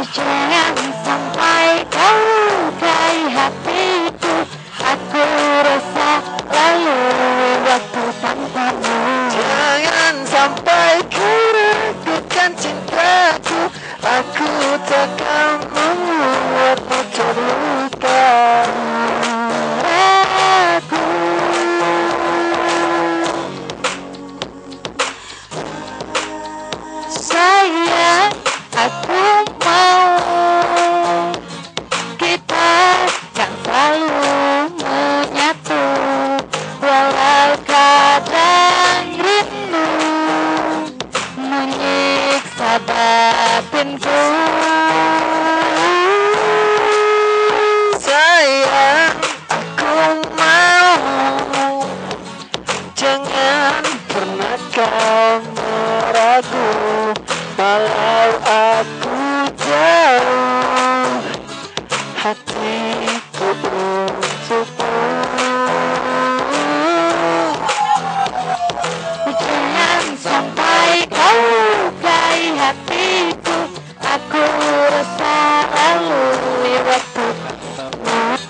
Jangan sampai kau lukai hatiku. Aku rasa lalu waktu tanpamu. Jangan sampai kau ragukan cintaku. Aku takkan membuatmu terluka. Aku sayang, aku mau kita kan selalu menyatu, walau kadang rindu menyiksa batinku. Sayang, aku mau. Jangan pernah kau meragu, walau aku jauh, hatiku untukmu. Jangan sampai kau lukai hatiku. Aku rasa lalu waktu.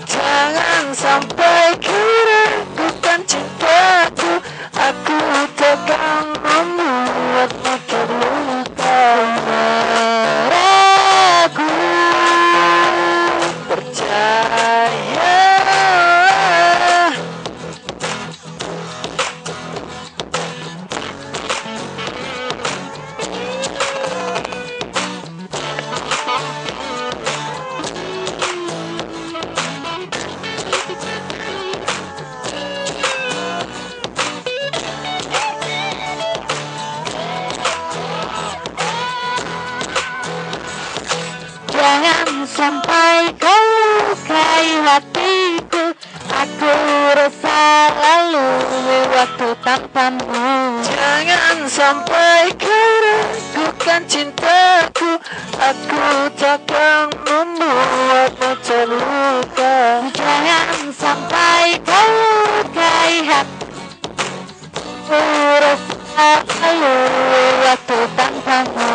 Jangan sampai kau ragukan cintaku. Aku takkan membuatmu terluka. Ragu, Percaya. jangan sampai kau lukai hatiku. Aku rasa lalu waktu tanpamu. Jangan sampai kau ragukan cintaku. Aku takkan membuatmu terluka. Jangan sampai kau lukai hatiku. Aku rasa lalu waktu tanpamu.